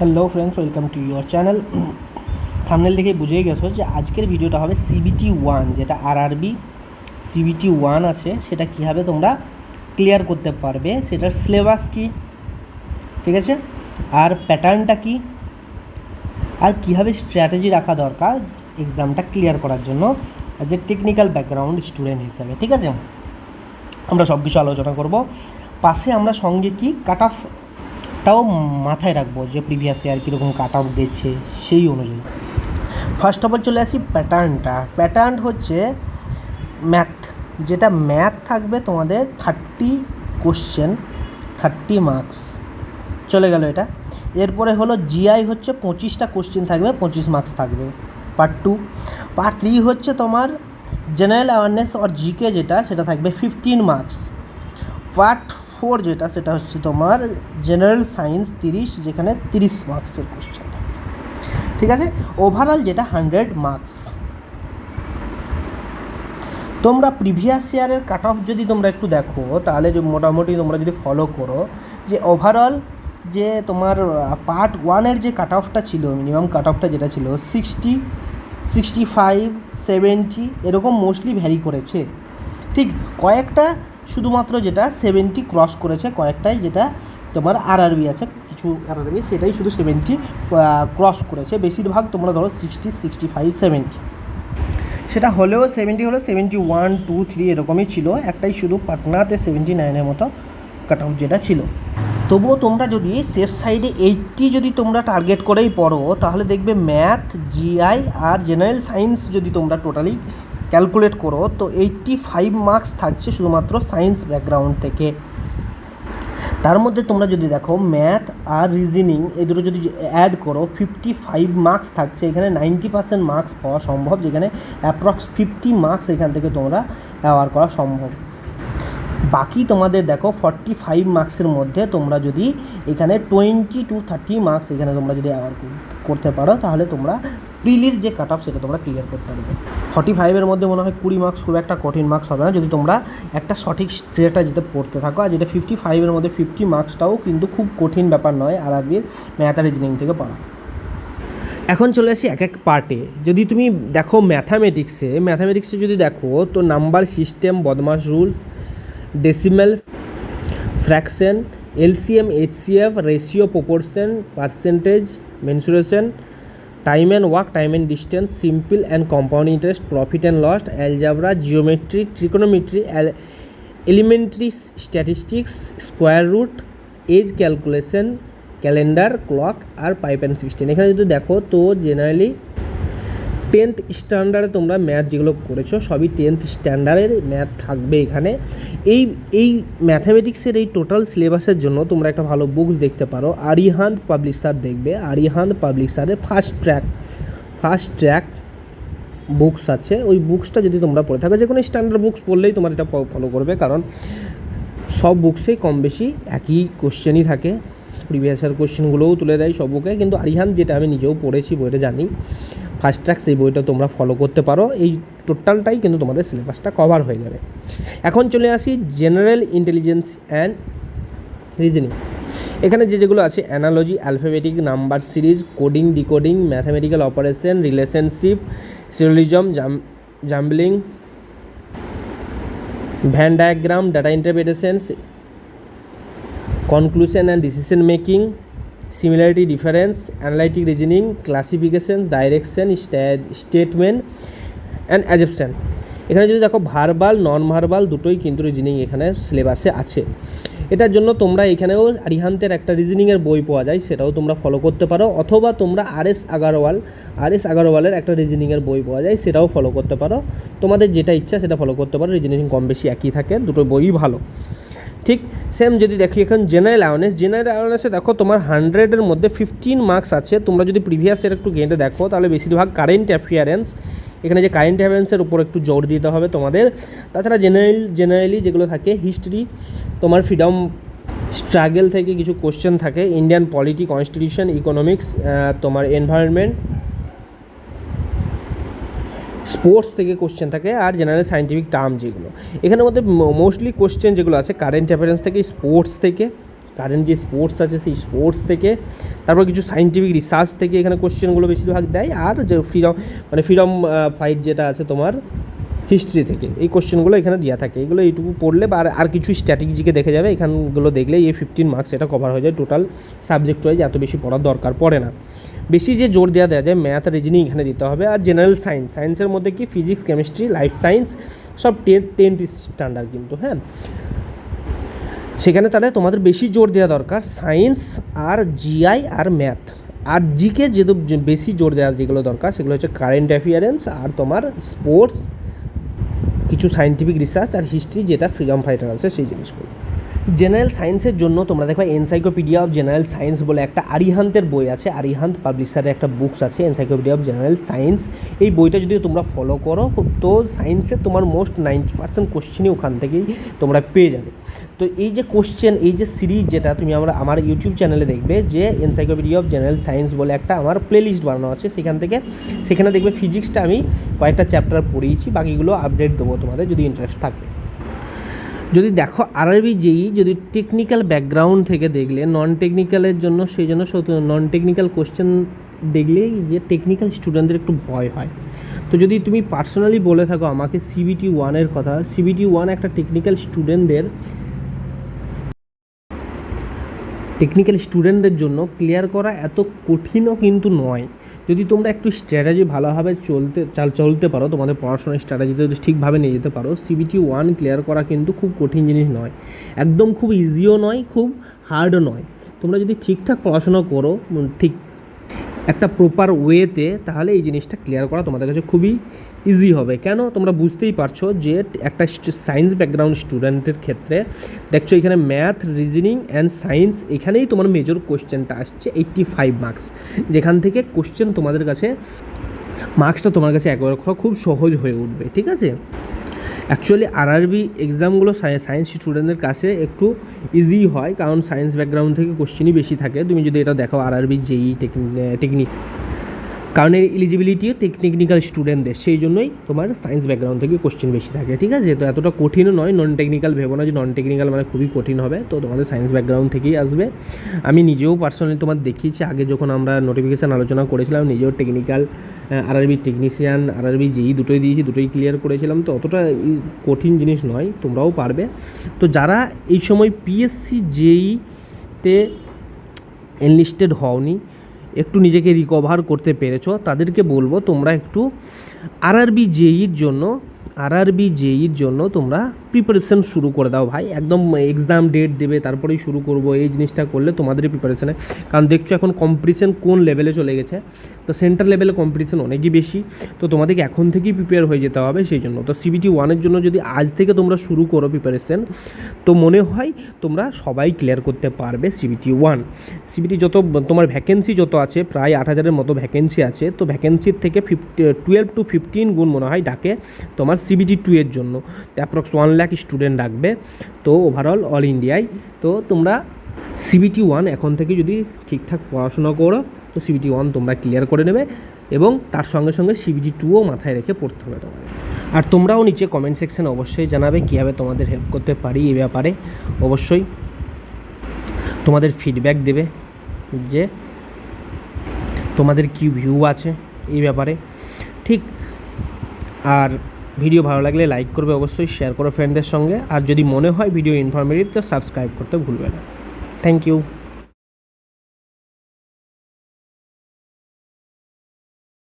Hello friends, welcome to your channel. Thumbnail দেখে বুঝেই গেছো যে আজকের ভিডিওটা হবে সিবিটি 1, যেটা আরআরবি সিবিটি 1 আছে, সেটা কীভাবে তোমরা ক্লিয়ার করতে পারবে, সেটার সিলেবাস কী, ঠিক আছে, আর প্যাটার্নটা কী, আর কীভাবে স্ট্র্যাটেজি রাখা দরকার এক্সামটা ক্লিয়ার করার জন্য as a technical background student হিসাবে, ঠিক আছে। আমরা সব কিছু আলোচনা করব। পাশে আমরা সঙ্গে কি কাট অফটাও মাথায় রাখবো, যে প্রিভিয়াস ইয়ার কীরকম কাট অফ গেছে সেই অনুযায়ী। ফার্স্ট অফ অল চলে আসি প্যাটার্ন হচ্ছে ম্যাথ, যেটা ম্যাথ থাকবে তোমাদের 30 কোশ্চেন, 30 মার্কস চলে গেল এটা। এরপরে হলো জিআই হচ্ছে 25টা কোশ্চেন থাকবে, 25 মার্কস থাকবে। পার্ট 2, পার্ট 3 হচ্ছে তোমার জেনারেল অ্যাওয়ারনেস আর জিকে, যেটা সেটা থাকবে 15 মার্কস। পার্ট 4 যেটা, সেটা হচ্ছে তোমার জেনারেল সায়েন্স 30, যেখানে 30 মার্কসের কোশ্চেন থাকবে, ঠিক আছে। ওভারঅল যেটা 100 মার্কস। তোমরা প্রিভিয়াস ইয়ারের কাট অফ যদি তোমরা একটু দেখো, তাহলে যে মোটামুটি তোমরা যদি ফলো করো, যে ওভারঅল যে তোমার পার্ট 1-এর যে কাট অফটা ছিল, মিনিমাম কাট অফটা যেটা ছিল 60, 65, 70 এরকম মোস্টলি ভ্যারি করেছে। ঠিক কয়েকটা শুধুমাত্র যেটা 70 ক্রস করেছে, কয়েকটাই যেটা তোমার আরআরবি আছে, কিছু আরআরবি সেটাই শুধু 70 ক্রস করেছে। বেশিরভাগ তোমরা ধরো 60, 65, 70, সেটা হলেও 70 হলো 71, 2, 3 এরকমই ছিল। একটাই শুধু পাটনাতে 79-এর মতো কাট অফ যেটা ছিল। তবুও তোমরা যদি সেফ সাইডে 80 যদি তোমরা টার্গেট করেই পড়ো, তাহলে দেখবে ম্যাথ, জিআই আর জেনারেল সায়েন্স যদি তোমরা টোটালি ক্যালকুলেট করো, তো 85 মার্কস থাকছে শুধুমাত্র সায়েন্স ব্যাকগ্রাউন্ড থেকে। তার মধ্যে তোমরা যদি দেখো ম্যাথ আর রিজনিং এই দুটো যদি অ্যাড করো, 55 মার্কস থাকছে। এখানে 90% মার্কস পাওয়া সম্ভব, যেখানে অ্যাপ্রক্স 50 মার্কস এখান থেকে তোমরা অ্যাওয়ার করা সম্ভব। বাকি তোমাদের দেখো 45 মার্কসের মধ্যে তোমরা যদি এখানে 20 to 30 মার্কস এখানে তোমরা যদি অ্যাওয়ার করতে পারো, তাহলে তোমরা প্রিলির যে কাট অফ সেটা তোমরা ক্লিয়ার করতে পারবে। 45-এর মধ্যে মনে হয় 20 মার্কস খুব একটা কঠিন মার্কস হবে না, যদি তোমরা একটা সঠিক স্ট্রেটাজিতে পড়তে থাকো। আর যেটা 55-এর মধ্যে 50 মার্কসটাও কিন্তু খুব কঠিন ব্যাপার নয় আরআরবির ম্যাথ আর রিজনিং থেকে পড়া। এখন চলে আসি এক এক পার্টে। যদি তুমি দেখো ম্যাথামেটিক্সে যদি দেখো, তো number system, BODMAS rules, decimal, fraction, LCM, HCF, ratio, proportion, percentage, mensuration, time and work, time and distance, simple and compound interest, profit and loss, algebra, geometry, trigonometry, elementary statistics, square root, age calculation, calendar, clock আর pipe and cistern. এখানে যদি দেখো, তো generally 10th স্ট্যান্ডার্ডে তোমরা math যেগুলো করেছো সবই 10th স্ট্যান্ডার্ডের math থাকবে এখানে। এই ম্যাথামেটিক্সের এই টোটাল সিলেবাসের জন্য তোমরা একটা ভালো বুকস দেখতে পারো, আরিহান্ত পাবলিশার দেখবে। আরিহান্ত পাবলিশারের ফার্স্ট ট্র্যাক বুকস আছে, ওই বুকসটা যদি তোমরা পড়ে থাকো, যে কোনো স্ট্যান্ডার্ড বুকস পড়লেই তোমার এটা ফলো করবে, কারণ সব বুকসেই কম বেশি একই কোশ্চেনই থাকে। প্রিভিয়াস ইয়ার কোশ্চেনগুলোও তুলে দেয় সব বুকে, কিন্তু আরিহান্ত যেটা আমি নিজেও পড়েছি, বইটা জানি, ফার্স্ট ট্র্যাক, সেই বইটা তোমরা ফলো করতে পারো। এই টোটালটাই কিন্তু তোমাদের সিলেবাসটা কভার হয়ে যাবে। এখন চলে আসি জেনারেল ইন্টেলিজেন্স অ্যান্ড রিজনিং। এখানে যেগুলো আছে, analogy, alphabetic, number series, coding, decoding, mathematical operation, relationship, syllogism, jumbling, Venn diagram, data interpretations, conclusion and decision making, similarity, difference, analytic reasoning, classifications, direction, statement and assumption. এখানে যদি দেখো verbal, non verbal দুটোই কিন্তু reasoning এখানে সিলেবাসে আছে। এটার জন্য তোমরা এখানেও আরিহান্তের একটা রিজনিংয়ের বই পাওয়া যায়, সেটাও তোমরা ফলো করতে পারো, অথবা তোমরা আরএস আগরওয়ালের একটা রিজনিংয়ের বই পাওয়া যায়, সেটাও ফলো করতে পারো। তোমাদের যেটা ইচ্ছা সেটা ফলো করতে পারো, রিজনিং কম বেশি একই থাকে, দুটো বইই ভালো। ঠিক সেম যদি দেখি এখন জেনারেল অ্যাওয়ারনেসে দেখো, তোমার 100-এর মধ্যে 15 মার্কস আছে। তোমরা যদি প্রিভিয়াস ইয়ার একটু গেটে দেখো, তাহলে বেশিরভাগ কারেন্ট অ্যাফেয়ারেন্স, এখানে যে কারেন্ট অ্যাফেয়ারেন্সের উপর একটু জোর দিতে হবে তোমাদের। তাছাড়া জেনারেলি যেগুলো থাকে, হিস্ট্রি, তোমার ফ্রিডম স্ট্রাগল থেকে কিছু কোশ্চেন থাকে, ইন্ডিয়ান পলিটি, কনস্টিটিউশন, ইকোনমিক্স, তোমার এনভায়রনমেন্ট, স্পোর্টস থেকে কোশ্চেন থাকে, আর জেনারেল সায়েন্টিফিক টার্ম যেগুলো। এখানের মধ্যে মোস্টলি কোশ্চেন যেগুলো আছে কারেন্ট অ্যাফেয়ার্স থেকে, স্পোর্টস থেকে, কারেন্ট যে স্পোর্টস আছে সেই স্পোর্টস থেকে, তারপর কিছু সায়েন্টিফিক রিসার্চ থেকে এখানে কোশ্চেনগুলো বেশিরভাগ দেয়, আর যে ফ্রিডম ফাইট যেটা আছে তোমার হিস্ট্রি থেকে, এই কোশ্চেনগুলো এখানে দেওয়া থাকে। এগুলো এইটুকু পড়লে বা আর কিছু স্ট্র্যাটেজিকে দেখে যাবে, এখানগুলো দেখলে এই 15 মার্কস এটা কভার হয়ে যায় টোটাল সাবজেক্ট ওয়াইজ, এত বেশি পড়ার দরকার পড়ে না। বেশি যে জোর দেওয়া যায় ম্যাথ রিজনিং এখানে দিতে হবে। আর জেনারেল সায়েন্সের মধ্যে কি ফিজিক্স, কেমিস্ট্রি, লাইফ সায়েন্স সব 10th স্ট্যান্ডার্ড কিন্তু, হ্যাঁ। সেখানে তাহলে তোমাদের বেশি জোর দেওয়া দরকার সায়েন্স আর জিআই আর ম্যাথ। আর জিকে যেহেতু বেশি জোর দেওয়ার যেগুলো দরকার সেগুলো হচ্ছে কারেন্ট অ্যাফেয়ার্স আর তোমার স্পোর্টস, কিছু সায়েন্টিফিক রিসার্চ আর হিস্ট্রি যেটা ফ্রিডম ফাইটার আছে সেই জিনিসগুলো। জেনারেল সায়েন্সের জন্য তোমরা দেখো এনসাইক্লোপিডিয়া অফ জেনারেল সায়েন্স বলে একটা আরিহান্তের বই আছে, আরিহান্ত পাবলিশারের একটা বুকস আছে এনসাইক্লোপিডিয়া অফ জেনারেল সায়েন্স। এই বইটা যদি তোমরা ফলো করো তো সায়েন্সের তোমার মোস্ট 90% কোশ্চেনই ওখান থেকেই তোমরা পেয়ে যাবে। তো এই যে কোশ্চেন, এই যে সিরিজ যেটা তুমি আমার ইউটিউব চ্যানেলে দেখবে যে এনসাইক্লোপিডিয়া অফ জেনারেল সায়েন্স বলে একটা আমার প্লেলিস্ট বানানো আছে, সেখানে দেখবে ফিজিক্সটা আমি কয়েকটা চ্যাপ্টার পড়িয়েছি, বাকিগুলো আপডেট দেবো তোমাদের যদি ইন্টারেস্ট থাকে। যদি দেখো আরআরবি জেই যদি টেকনিক্যাল ব্যাকগ্রাউন্ড থেকে দেখলে, নন টেকনিক্যালের জন্য সেই জন্য নন টেকনিক্যাল কোশ্চেন দেখলেই যে টেকনিক্যাল স্টুডেন্টদের একটু ভয় হয়। তো যদি তুমি পার্সোনালি বলে থাকো আমাকে CBT 1 কথা, CBT 1 একটা টেকনিক্যাল স্টুডেন্টদের জন্য ক্লিয়ার করা এত কঠিনও কিন্তু নয়। যদি তোমরা একটু স্ট্র্যাটেজি ভালোভাবে চলতে পারো, তোমাদের পড়াশোনার স্ট্র্যাটেজিতে যদি ঠিকভাবে নিয়ে যেতে পারো, CBT 1 ক্লিয়ার করা কিন্তু খুব কঠিন জিনিস নয়, একদম খুব ইজিও নয়, খুব হার্ডও নয়। তোমরা যদি ঠিকঠাক পড়াশোনা করো ঠিক একটা প্রপার ওয়েতে, তাহলে এই জিনিসটা ক্লিয়ার করা তোমাদের কাছে খুবই ইজি হবে। কেন তোমরা বুঝতেই পারছো যে একটা সায়েন্স ব্যাকগ্রাউন্ড স্টুডেন্টের ক্ষেত্রে দেখছো এখানে ম্যাথ, রিজনিং অ্যান্ড সায়েন্স, এখানেই তোমার মেজর কোশ্চেনটা আসছে 85 মার্কস, যেখান থেকে কোশ্চেন তোমাদের কাছে মার্কসটা তোমার কাছে একবার খুব সহজ হয়ে উঠবে, ঠিক আছে। অ্যাকচুয়ালি আরআরবি এক্সামগুলো সায়েন্স স্টুডেন্টদের কাছে একটু ইজি হয়, কারণ সায়েন্স ব্যাকগ্রাউন্ড থেকে কোশ্চেনই বেশি থাকে। তুমি যদি এটা দেখো আরআরবি জেই টেকনিক, কারণ এর এলিজিবিলিটিও টেকনিক্যাল স্টুডেন্টদের, সেই জন্যই তোমার সায়েন্স ব্যাকগ্রাউন্ড থেকে কোশ্চেন বেশি থাকে, ঠিক আছে। তো এতটা কঠিনও নয়, নন টেকনিক্যাল ভেবো না যে নন টেকনিক্যাল মানে খুবই কঠিন হবে, তো তোমাদের সায়েন্স ব্যাকগ্রাউন্ড থেকেই আসবে। আমি নিজেও পার্সোনালি তোমার দেখিয়েছি আগে যখন আমরা নোটিফিকেশান আলোচনা করেছিলাম, নিজেও টেকনিক্যাল আরআরবি টেকনিশিয়ান, আরআরবি জেই দুটোই দিয়েছি, দুটোই ক্লিয়ার করেছিলাম, তো অতটা কঠিন জিনিস নয়, তোমরাও পারবে। তো যারা এই সময় পিএসসি জেইতে এনলিস্টেড হওনি, একটু নিজেকে রিকভার করতে পেরেছো, তাদেরকে বলবো তোমরা একটু আরআরবি জেইর জন্য তোমরা প্রিপারেশন শুরু করে দাও ভাই। একদম এক্সাম ডেট দেবে তারপরেই শুরু করবো, এই জিনিসটা করলে তোমাদেরই প্রিপারেশানে, কারণ দেখছো এখন কম্পিটিশান কোন লেভেলে চলে গেছে, তো সেন্ট্রাল লেভেলে কম্পিটিশান অনেকই বেশি, তো তোমাদেরকে এখন থেকেই প্রিপেয়ার হয়ে যেতে হবে। সেই জন্য তো CBT 1 জন্য যদি আজ থেকে তোমরা শুরু করো প্রিপারেশান, তো মনে হয় তোমরা সবাই ক্লিয়ার করতে পারবে CBT 1। CBT যত তোমার ভ্যাকেন্সি যত আছে, প্রায় 8000-এর মতো ভ্যাকেন্সি আছে, তো ভ্যাকেন্সির থেকে 12 to 15 গুণ মনে হয় ডাকে তোমার CBT 2 এর জন্য, তো অ্যাপ্রক্স 1 লাখ স্টুডেন্ট ডাকবে, তো ওভারঅল অল ইন্ডিয়ায়। তো তোমরা CBT 1 এখন থেকে যদি ঠিকঠাক পড়াশোনা করো, তো CBT 1 তোমরা ক্লিয়ার করে নেবে, এবং তার সঙ্গে সঙ্গে CBT 2ও মাথায় রেখে পড়তে হবে তোমাদের। আর তোমরাও নিচে কমেন্ট সেকশানে অবশ্যই জানাবে কীভাবে তোমাদের হেল্প করতে পারি এই ব্যাপারে, অবশ্যই তোমাদের ফিডব্যাক দেবে যে তোমাদের কী ভিউ আছে এই ব্যাপারে, ঠিক। আর ভিডিও ভালো লাগলে লাইক করবে, অবশ্যই শেয়ার করো ফ্রেন্ডদের সঙ্গে, আর যদি মনে হয় ভিডিও ইনফরমেটিভ তো সাবস্ক্রাইব করতে ভুলবে না। Thank you.